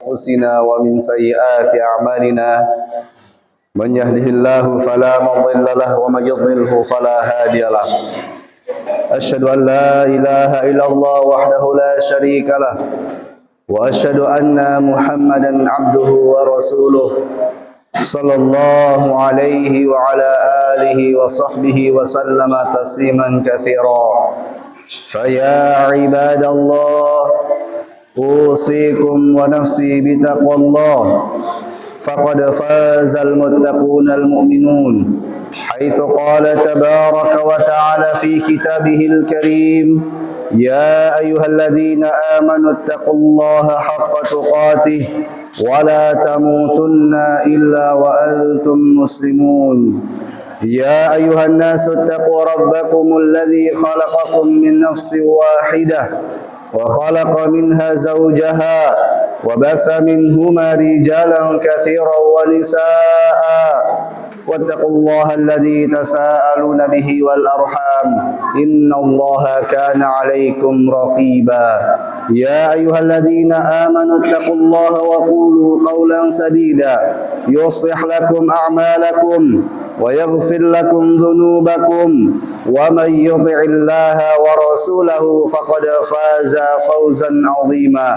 أنفسنا ومن سيئات أعمالنا من يهده الله فلا مضل له ومن يضلله فلا هادي له أشهد أن لا إله إلا الله وحده لا شريك له وأشهد أن محمدا عبده ورسوله صلى الله عليه وعلى آله وصحبه وسلم تسليما كثيرا فيا عباد الله أوصيكم ونفسي بتقوى الله فقد فاز المتقون المؤمنون حيث قال تبارك وتعالى في كتابه الكريم يا أيها الذين آمنوا اتقوا الله حق تقاته ولا تموتن إلا وأنتم مسلمون يا أيها الناس اتقوا ربكم الذي خلقكم من نفس واحدة وخلق منها زوجها وبث منهما رجالا كثيرا ونساء واتقوا الله الذي تساءلون به والأرحام إن الله كان عليكم رقيبا يا أيها الذين آمنوا اتقوا الله وقولوا قولا سديدا يصلح لكم أعمالكم ويغفر لكم ذنوبكم ومن يطع الله ورسوله فقد فاز فوزا عظيما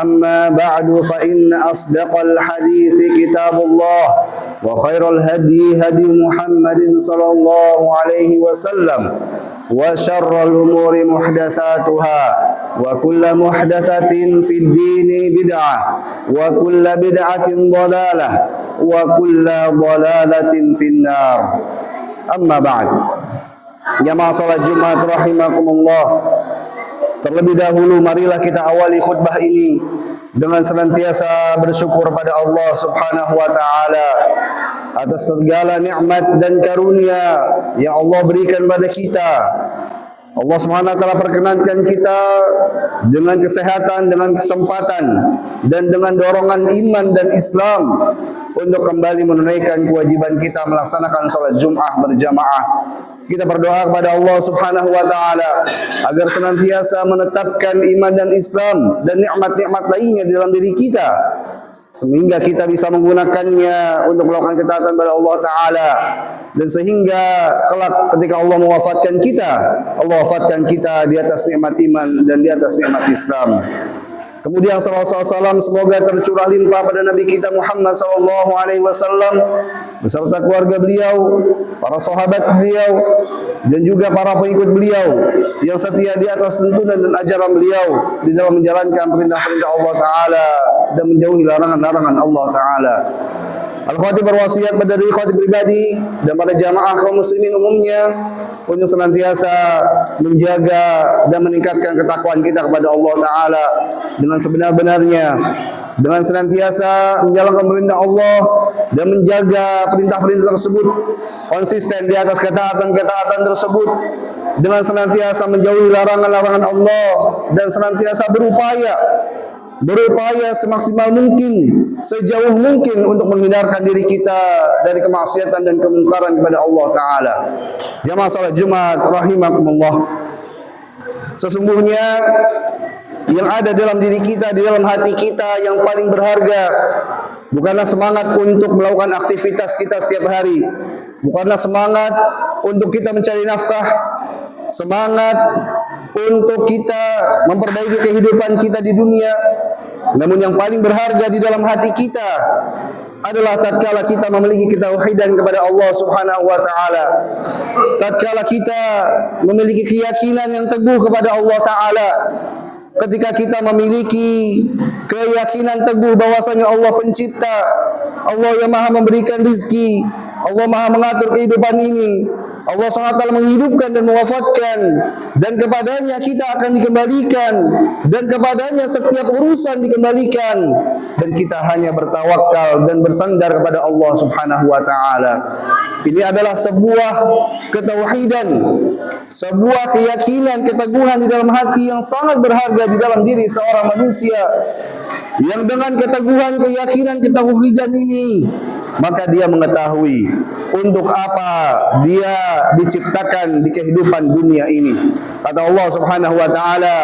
أما بعد فإن أصدق الحديث كتاب الله وخير الهدي هدي محمد صلى الله عليه وسلم وشر الأمور محدثاتها وكل محدثة في الدين بدعة وكل بدعة ضلالة وكل ضلالة في النار أما بعد jamaah salat Jumat rahimakumullah. Terlebih dahulu marilah kita awali khutbah ini dengan senantiasa bersyukur pada Allah Subhanahu wa taala atas segala nikmat dan karunia yang Allah berikan pada kita. Allah Subhanahu wa taala perkenankan kita dengan kesehatan, dengan kesempatan dan dengan dorongan iman dan Islam untuk kembali menunaikan kewajiban kita melaksanakan salat Jumat berjamaah. Kita berdoa kepada Allah Subhanahu wa taala agar senantiasa menetapkan iman dan Islam dan nikmat-nikmat lainnya di dalam diri kita sehingga kita bisa menggunakannya untuk melakukan ketaatan kepada Allah taala, dan sehingga kelak ketika Allah mewafatkan kita, Allah wafatkan kita di atas nikmat iman dan di atas nikmat Islam. Kemudian salam semoga tercurah limpah pada Nabi kita Muhammad sallallahu alaihi wasallam beserta keluarga beliau, para sahabat beliau dan juga para pengikut beliau yang setia di atas tuntunan dan ajaran beliau di dalam menjalankan perintah-perintah Allah taala dan menjauhi larangan-larangan Allah taala. Al-Khatib berwasiat pada diri khatib pribadi dan pada jamaah kaum muslimin umumnya untuk senantiasa menjaga dan meningkatkan ketakwaan kita kepada Allah taala dengan sebenar-benarnya, dengan senantiasa menjalankan perintah Allah dan menjaga perintah-perintah tersebut, konsisten di atas ketaatan tersebut, dengan senantiasa menjauhi larangan-larangan Allah dan senantiasa berupaya semaksimal mungkin, sejauh mungkin untuk menghindarkan diri kita dari kemaksiatan dan kemungkaran kepada Allah taala. Jamaah salat Jumat rahimakumullah. Sesungguhnya yang ada dalam diri kita, di dalam hati kita yang paling berharga bukanlah semangat untuk melakukan aktivitas kita setiap hari, bukanlah semangat untuk kita mencari nafkah, semangat untuk kita memperbaiki kehidupan kita di dunia. Namun yang paling berharga di dalam hati kita adalah tatkala kita memiliki ketauhidan kepada Allah Subhanahu wa taala. Tatkala kita memiliki keyakinan yang teguh kepada Allah taala. Ketika kita memiliki keyakinan teguh bahwasanya Allah pencipta, Allah yang Maha memberikan rezeki, Allah Maha mengatur kehidupan ini, Allah SWT menghidupkan dan mewafatkan, dan kepadanya kita akan dikembalikan, dan kepadanya setiap urusan dikembalikan, dan kita hanya bertawakal dan bersandar kepada Allah Subhanahu wa taala. Ini adalah sebuah ketauhidan, sebuah keyakinan, keteguhan di dalam hati yang sangat berharga di dalam diri seorang manusia, yang dengan keteguhan, keyakinan, ketauhidan ini maka dia mengetahui untuk apa dia diciptakan di kehidupan dunia ini. Kata Allah Subhanahu wa taala,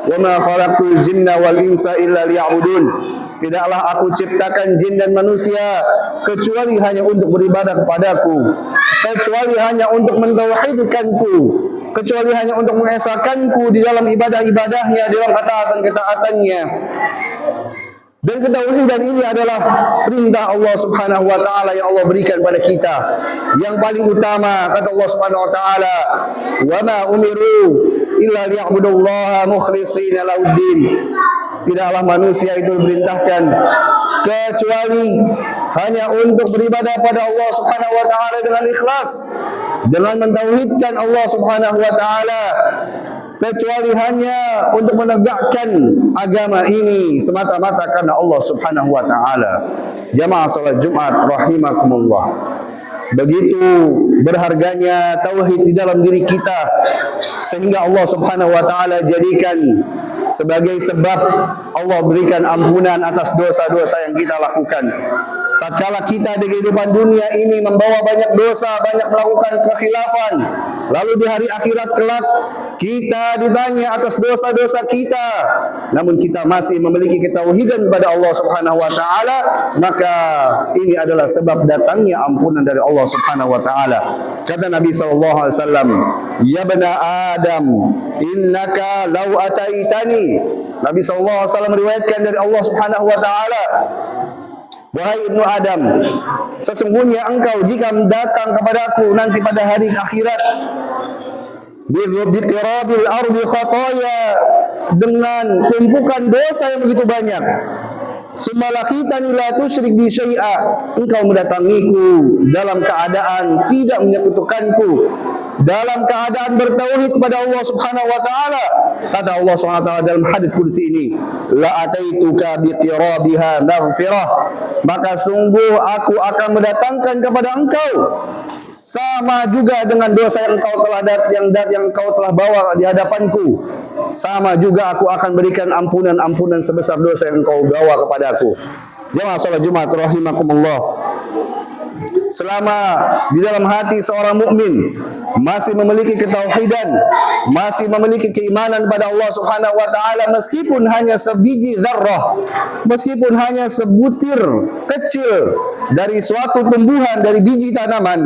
"Wa ma khalaqtul jinna wal insa illa liya'budun." tidaklah aku ciptakan jin dan manusia kecuali hanya untuk beribadah kepadaku, kecuali hanya untuk mentauhidkanku, kecuali hanya untuk mengesakanku di dalam ibadah-ibadahnya, di dalam ketaatan-ketaatannya. Dan ketauhidan ini adalah perintah Allah Subhanahu wa taala yang Allah berikan pada kita. Yang paling utama kata Allah Subhanahu wa taala, "Wa ma umiru illa liya'budullaha mukhlishina lahuddin." Tidaklah manusia itu diperintahkan kecuali hanya untuk beribadah pada Allah Subhanahu wa taala dengan ikhlas, dengan mentauhidkan Allah Subhanahu wa taala, kecuali hanya untuk menegakkan agama ini semata-mata karena Allah Subhanahu wa taala. Jamaah salat Jumat rahimakumullah. Begitu berharganya tauhid di dalam diri kita sehingga Allah Subhanahu wa taala jadikan sebagai sebab Allah berikan ampunan atas dosa-dosa yang kita lakukan. Tatkala kita di kehidupan dunia ini membawa banyak dosa, banyak melakukan kekhilafan, lalu di hari akhirat kelak kita ditanya atas dosa-dosa kita, namun kita masih memiliki ketauhidan kepada Allah Subhanahu wa taala, maka ini adalah sebab datangnya ampunan dari Allah Subhanahu wa taala. Kata Nabi sallallahu alaihi wasallam, "Ya bani Adam, innaka law ataitani." Nabi sallallahu alaihi wasallam meriwayatkan dari Allah Subhanahu wa taala, "Wahai ibnu Adam, sesungguhnya engkau jika datang kepadaku nanti pada hari akhirat biqirabil ardi khataya, dengan tumpukan dosa yang begitu banyak, summa laqitani la tusyrik bi syai'a, engkau mendatangiku dalam keadaan tidak menyekutukanku, dalam keadaan bertauhid kepada Allah Subhanahu wa taala." Kata Allah Subhanahu wa taala dalam hadis qudsi ini, "La ataituka biqirabiha maghfirah." Maka sungguh aku akan mendatangkan kepada engkau sama juga dengan dosa yang engkau telah bawa di hadapanku. Sama juga aku akan berikan ampunan sebesar dosa yang engkau bawa kepadaku. Jemaah salat Jumat rahimakumullah. Selama di dalam hati seorang mukmin masih memiliki ketauhidan, masih memiliki keimanan pada Allah Subhanahu wa taala, meskipun hanya sebiji zarrah, meskipun hanya sebutir kecil dari suatu tumbuhan, dari biji tanaman,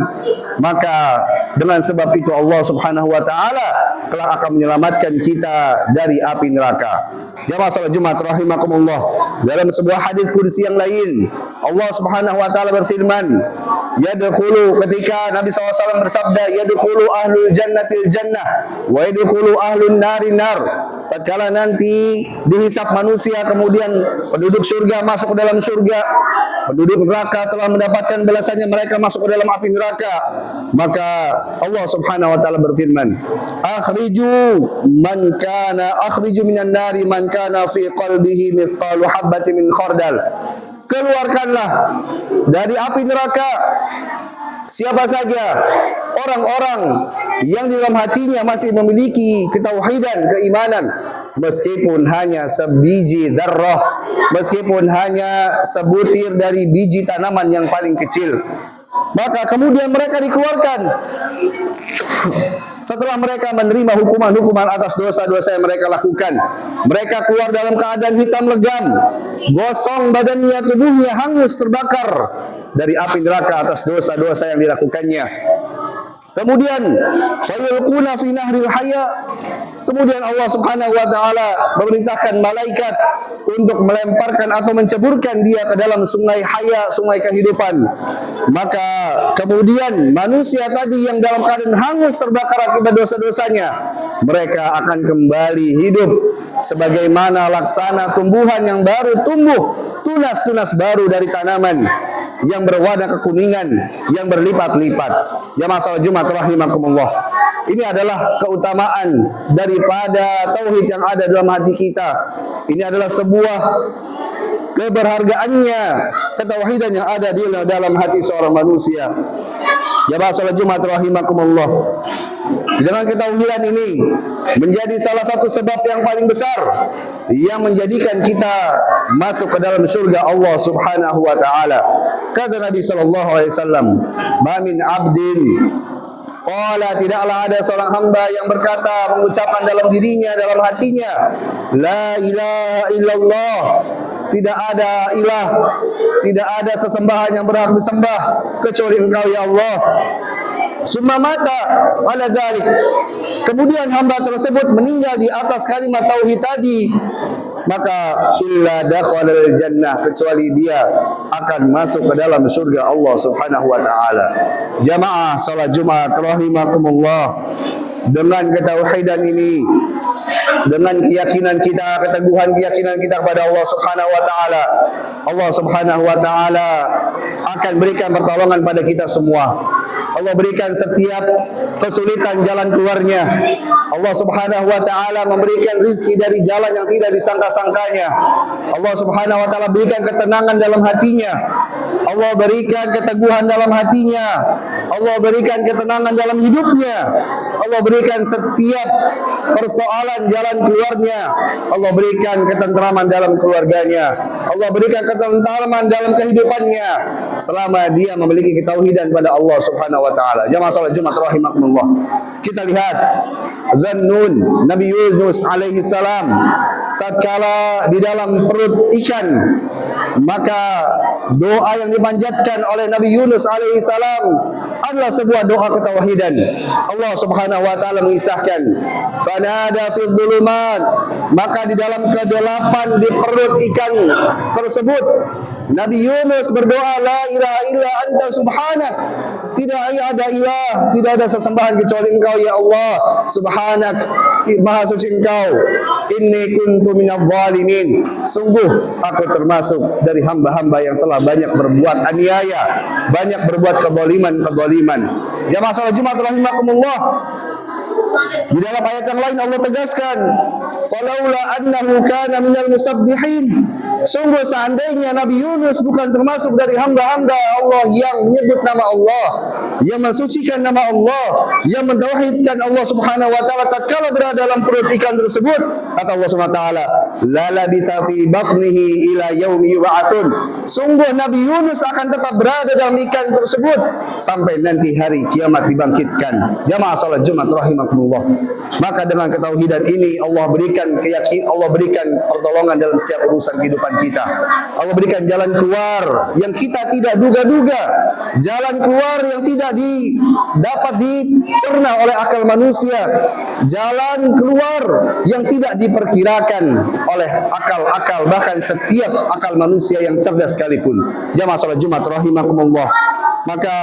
maka dengan sebab itu Allah Subhanahu wa taala telah akan menyelamatkan kita dari api neraka. Jemaah salat Jumat rahimakumullah. Dalam sebuah hadis qudsi yang lain, Allah Subhanahu wa taala berfirman, yadkhulu, ketika Nabi SAW bersabda, yadkhulu ahlul jannatil jannah wa yadkhulu ahlun nari nar. Tatkala nanti dihisab manusia, kemudian penduduk surga masuk ke dalam surga, penduduk neraka telah mendapatkan balasannya, mereka masuk ke dalam api neraka, maka Allah Subhanahu wa taala berfirman, akhriju minan nari man kana fi qalbihi mithqalu habbatin min khardal. Keluarkanlah dari api neraka siapa saja orang-orang yang di dalam hatinya masih memiliki ketauhidan, keimanan, meskipun hanya sebiji dzarrah, meskipun hanya sebutir dari biji tanaman yang paling kecil. Maka kemudian mereka dikeluarkan setelah mereka menerima hukuman-hukuman atas dosa-dosa yang mereka lakukan. Mereka keluar dalam keadaan hitam legam, gosong badannya, tubuhnya hangus terbakar dari api neraka atas dosa-dosa yang dilakukannya. Kemudian fayulquna fi nahril haya. Kemudian Allah Subhanahu wa taala memerintahkan malaikat untuk melemparkan atau menceburkan dia ke dalam sungai haya, sungai kehidupan. Maka kemudian manusia tadi yang dalam keadaan hangus terbakar akibat dosa-dosanya, mereka akan kembali hidup sebagaimana laksana tumbuhan yang baru tumbuh, tunas-tunas baru dari tanaman yang berwarna kekuningan, yang berlipat-lipat. Ya masalah Jumat rahimakumullah. Ini adalah keutamaan daripada tauhid yang ada dalam hati kita. Ini adalah sebuah keberhargaannya ketauhidan yang ada di dalam hati seorang manusia. Ya masalah Jumat rahimakumullah. Dengan ketauhidan ini menjadi salah satu sebab yang paling besar yang menjadikan kita masuk ke dalam surga Allah Subhanahu wa taala. Kata Nabi sallallahu alaihi wasallam, "Ma min 'abdin qala," tidaklah ada seorang hamba yang berkata, mengucapkan dalam dirinya, dalam hatinya, la ilaha illallah, tidak ada ilah, tidak ada sesembahan yang berhak disembah kecuali Engkau ya Allah. Summa mata ala dzalik. Kemudian hamba tersebut meninggal di atas kalimat tauhid tadi, maka illa dakhalal jannah, kecuali dia akan masuk ke dalam surga Allah Subhanahu wa taala. Jamaah salat Jumat rahimakumullah, dengan ketauhidan ini, dengan keyakinan kita, keteguhan keyakinan kita kepada Allah Subhanahu wa taala, Allah Subhanahu wa taala akan berikan pertolongan pada kita semua. Allah berikan setiap kesulitan jalan keluarnya. Allah Subhanahu wa taala memberikan rizki dari jalan yang tidak disangka-sangkanya. Allah Subhanahu wa taala berikan ketenangan dalam hatinya. Allah berikan keteguhan dalam hatinya. Allah berikan ketenangan dalam hidupnya. Allah berikan setiap persoalan jalan keluarnya. Allah berikan ketentraman dalam keluarganya. Allah berikan ketentraman dalam kehidupannya selama dia memiliki ketauhidan pada Allah Subhanahu wa taala. Jamaah salat Jumat rahimakumullah. Kita lihat Dzannun, Nabi Yunus alaihi salam, tatkala di dalam perut ikan, maka doa yang dipanjatkan oleh Nabi Yunus alaihi salam adalah sebuah doa ketauhidan. Allah Subhanahu wa taala mengisahkan, fanada fi dzulumat, maka di dalam kegelapan di perut ikan tersebut Nabi Yunus berdoa, la ilaha illa anta subhanak, tidak ada ilah, tidak ada sesembahan kecuali Engkau ya Allah. Subhanak, maha suci Engkau. Inni kuntu minadh dhalimin, sungguh aku termasuk dari hamba-hamba yang telah banyak berbuat aniaya, banyak berbuat kezaliman. Jamaah salat Jumat rahimakumullah, di dalam ayat yang lain Allah tegaskan, falaula annahu kana minal musabbihin, sungguh seandainya Nabi Yunus bukan termasuk dari hamba-hamba Allah yang menyebut nama Allah, yang mensucikan nama Allah, yang mentauhidkan Allah Subhanahu wa taala tatkala berada dalam perut ikan tersebut, kata Allah Subhanahu wa taala, la labitha fi batnihi ila yaumi yub'atsun, sungguh Nabi Yunus akan tetap berada dalam ikan tersebut sampai nanti hari kiamat dibangkitkan. Jamaah salat Jumat rahimakumullah. Maka dengan ketauhidan ini Allah berikan keyakinan, Allah berikan pertolongan dalam setiap urusan kehidupan kita. Allah berikan jalan keluar yang kita tidak duga-duga, jalan keluar yang tidak dapat dicerna oleh akal manusia, jalan keluar yang tidak diperkirakan oleh akal-akal, bahkan setiap akal manusia yang cerdas sekalipun. Jamaah salat Jumat rahimakumullah. Maka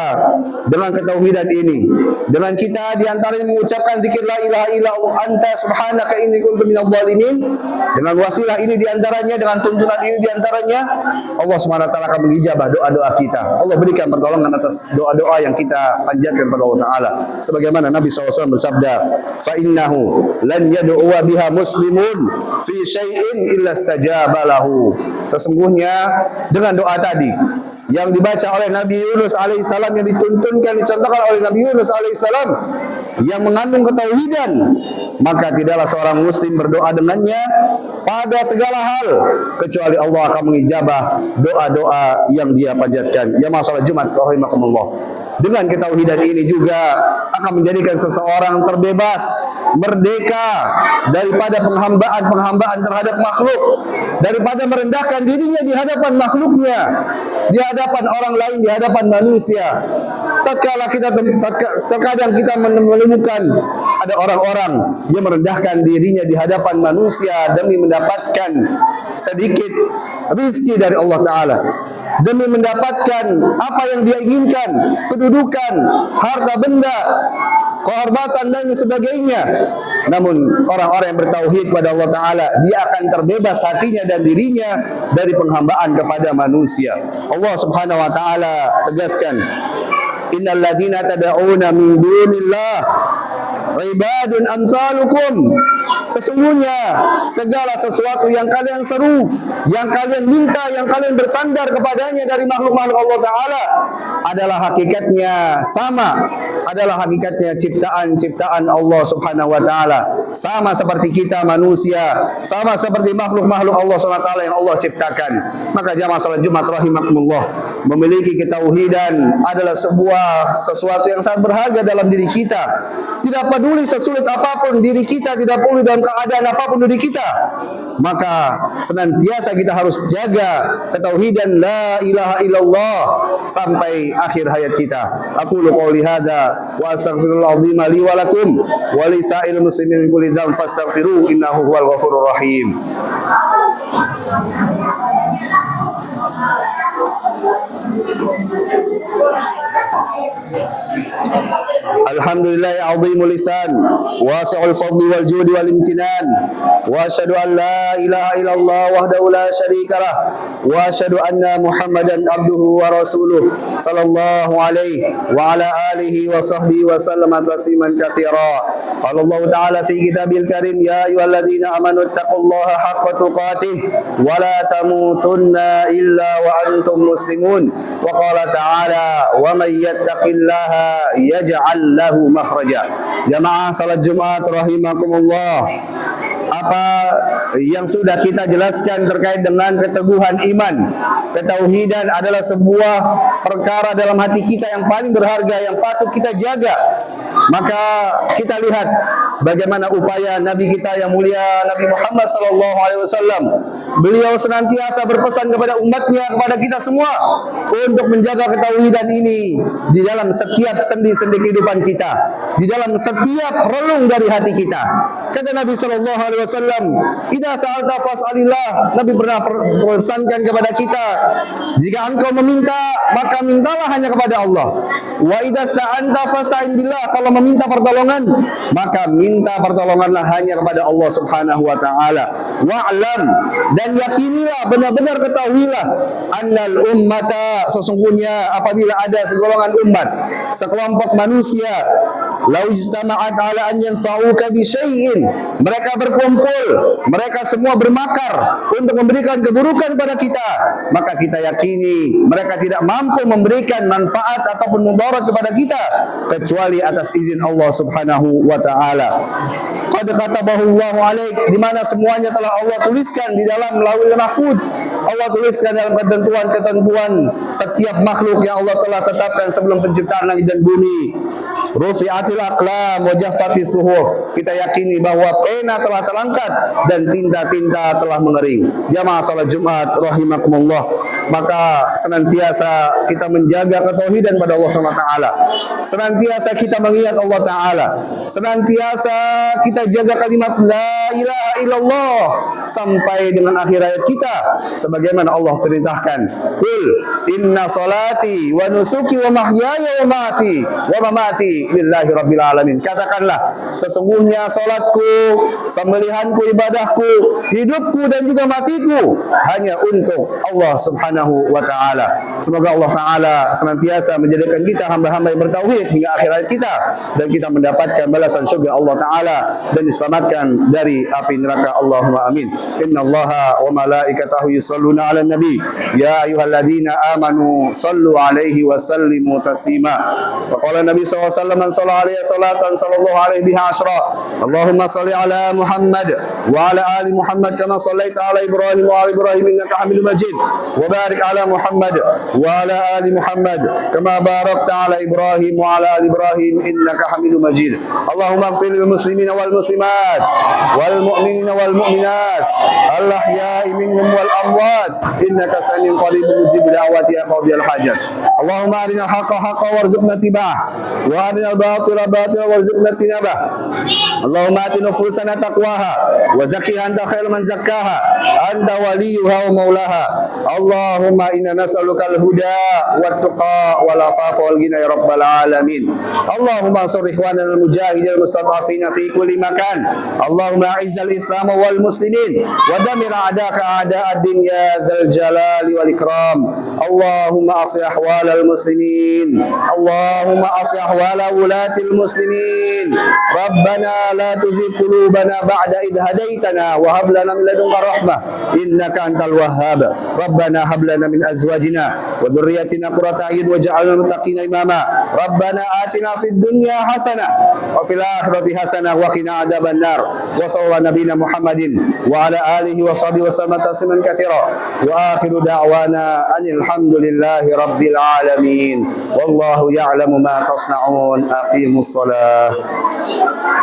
dengan ketauhidan ini, dengan kita diantaranya mengucapkan zikir la ilaha illa anta subhanaka inni kuntu minadh dhalimin, dengan wasilah ini diantaranya, dengan tuntunan ini diantaranya, Allah Subhanahu wa taala akan mengijabah doa-doa kita. Allah berikan pertolongan atas doa-doa yang kita panjatkan kepada Allah taala. Sebagaimana Nabi SAW bersabda, fa innahu lan yad'uwa biha muslimun fi syai'in illa istajaba lahu. Sesungguhnya dengan doa tadi yang dibaca oleh Nabi Yunus alaihissalam, yang dituntunkan, dicontohkan oleh Nabi Yunus alaihissalam, yang mengandung ketauhidan, maka tidaklah seorang muslim berdoa dengannya pada segala hal kecuali Allah akan mengijabah doa-doa yang dia panjatkan. Jamaah salat Jumat rahimakumullah. Dengan ketauhidan ini juga akan menjadikan seseorang terbebas, merdeka daripada penghambaan terhadap makhluk, daripada merendahkan dirinya di hadapan makhluknya, di hadapan orang lain, di hadapan manusia. Terkadang kita menemukan ada orang-orang yang merendahkan dirinya di hadapan manusia demi mendapatkan sedikit rezeki dari Allah Ta'ala, demi mendapatkan apa yang dia inginkan, kedudukan, harta benda, kehormatan dan sebagainya. Namun orang-orang yang bertauhid kepada Allah Ta'ala, dia akan terbebas hatinya dan dirinya dari penghambaan kepada manusia. Allah Subhanahu wa Ta'ala tegaskan, innal ladzina tad'una min dunillah ibadun amsalukum, sesungguhnya segala sesuatu yang kalian seru, yang kalian minta, yang kalian bersandar kepadanya dari makhluk-makhluk Allah Ta'ala adalah hakikatnya sama, adalah hakikatnya ciptaan Allah Subhanahu wa Ta'ala, sama seperti kita manusia, sama seperti makhluk-makhluk Allah Subhanahu wa Ta'ala yang Allah ciptakan. Maka jamaah salat Jumat rahimakumullah, memiliki ketauhidan adalah sesuatu yang sangat berharga dalam diri kita. Tidak peduli sesulit apapun diri kita, tidak peduli dalam keadaan apapun diri kita, maka senantiasa kita harus jaga ketauhidan la ilaha illallah sampai akhir hayat kita. Aqulu qouli hadza wa astaghfirullahal azim li wa lakum wa li sa'il muslimin min kulli dhanb fastaghfiruhu innahu huwal ghafurur rahim. Alhamdulillahi azimul lisan wasi'ul fadli wal judi wal imtinan wa asyhadu an la ilaha illallah wahdahu la syarikalah wa asyhadu anna Muhammadan abduhu wa rasuluh sallallahu alaihi wa ala alihi wa sahbihi wa sallama tasliman katsira. Qala Allah ta'ala fi kitabil karim ya ayyuhalladzina amanu taqullaha haqqa tuqatih wa la tamutunna illa wa antum muslimun. Wa qala ta'ala wa may yattaqillaha yaj'al lahu makhraja. Jamaah salat Jumat rahimakumullah. Apa yang sudah kita jelaskan terkait dengan keteguhan iman, ketauhidan adalah sebuah perkara dalam hati kita yang paling berharga, yang patut kita jaga. Maka kita lihat bagaimana upaya Nabi kita yang mulia Nabi Muhammad SAW. Beliau senantiasa berpesan kepada umatnya, kepada kita semua untuk menjaga ketauhidan ini di dalam setiap sendi-sendi kehidupan kita, di dalam setiap relung dari hati kita. Kata Nabi SAW, "Idza sa'alta fas'alillah." Nabi pernah pesankan kepada kita, jika engkau meminta, maka mintalah hanya kepada Allah. Wa idza sta'anta fasta'in billah. Kalau meminta pertolongan, maka minta pertolonganlah hanya kepada Allah Subhanahu wa taala. Wa'lam, dan yakinilah, benar-benar ketahuilah, annal ummata, sesungguhnya apabila ada segolongan umat, sekelompok manusia, lau ijtama'at ala an yanfa'uka bi syai'in, mereka berkumpul, mereka semua bermakar untuk memberikan keburukan pada kita, maka kita yakini mereka tidak mampu memberikan manfaat ataupun mudarat kepada kita kecuali atas izin Allah Subhanahu wa taala. Qad katabahu Allahu alaik, di mana semuanya telah Allah tuliskan di dalam Lauhul Mahfuz. Allah tuliskan dalam ketentuan-ketentuan setiap makhluk yang Allah telah tetapkan sebelum penciptaan langit dan bumi. Rufi'atil aqlam wa jaffatis suhuf. Kita yakini bahwa pena telah terangkat dan tinta-tinta telah mengering. Jamaah salat Jumat rahimakumullah. Maka senantiasa kita menjaga ketauhidan pada Allah Subhanahu wa taala. Senantiasa kita mengingat Allah taala. Senantiasa kita jaga kalimat la ilaha illallah sampai dengan akhir hayat kita sebagaimana Allah perintahkan. Qul inna salati wa nusuki wa mahyaya wa mati wa mamati lillahi rabbil alamin. Katakanlah, sesungguhnya salatku, sembelihanku, ibadahku, hidupku dan juga matiku hanya untuk Allah Subhanahu wa ta'ala. Semoga Allah ta'ala senantiasa menjadikan kita hamba-hamba yang bertauhid hingga akhir hayat kita, dan kita mendapatkan balasan syurga Allah ta'ala dan diselamatkan dari api neraka. Allahumma amin. Inna allaha wa malaikatahu yusalluna ala nabi ya ayyuhalladzina amanu sallu alaihi wa sallimu taslima. Wa qala nabi sallallahu alaihi wasallam man shalla alaihi salatan sallallahu alaihi biha asyra. Allahumma salli ala Muhammad wa ala ali Muhammad kama sallaita ala Ibrahim wa ala Ibrahim innaka Hamidum Majid. Wa barik ala Muhammad wa ala ali Muhammad kama barakta ala Ibrahim wa ala ali Ibrahim innaka Hamidum Majid. Allahumma ighfir lil muslimina wal muslimat wal mu'minina wal mu'minat al ahya'i minhum wal amwat innaka samiun qaribun mujib da'wati ya qadiyal hajat. Allahumma arina al-haqqa haqqan warzuqna ittiba'ah wa arina al-batila batilan warzuqna ijtinabah. Allahumma ati nufusana taqwaha wa zakkiha anta khairu man zakkaha anta waliyuha wa maulaha. Allahumma inna nas'aluka al-huda wat tuqa wal afafa wal ghina ya rabbal alamin. Allahumma ansur ikhwanana al-mujahidin al-mustad'afina fi kulli makan. Allahumma a'izzal islam wal muslimin wa damir a'daka a'da ad-din ya dzal jalali wal ikram. Allahumma aslih ahwal al-muslimin. Allahumma aslih ahwal wulati al-muslimin. Rabbana la tuzigh qulubana ba'da idh hadaitana wa hab lana min ladunka rahmah innaka antal wahhab. Rabbana hab lana min azwajina wa dhurriyyatina qurrata a'yun waj'alna muttaqina imama. Rabbana atina fid dunya hasanah wa fil akhirati hasanah wa qina adzaban nar. Wa sallallahu nabiyana Muhammadin wa ala alihi wa sahbihi wa sallam tasliman katsira. Wa akhiru da'wana anil hamdulillahi rabbil alamin. Wallahu ya'lamu ma tasna'un. Aqimus shalah.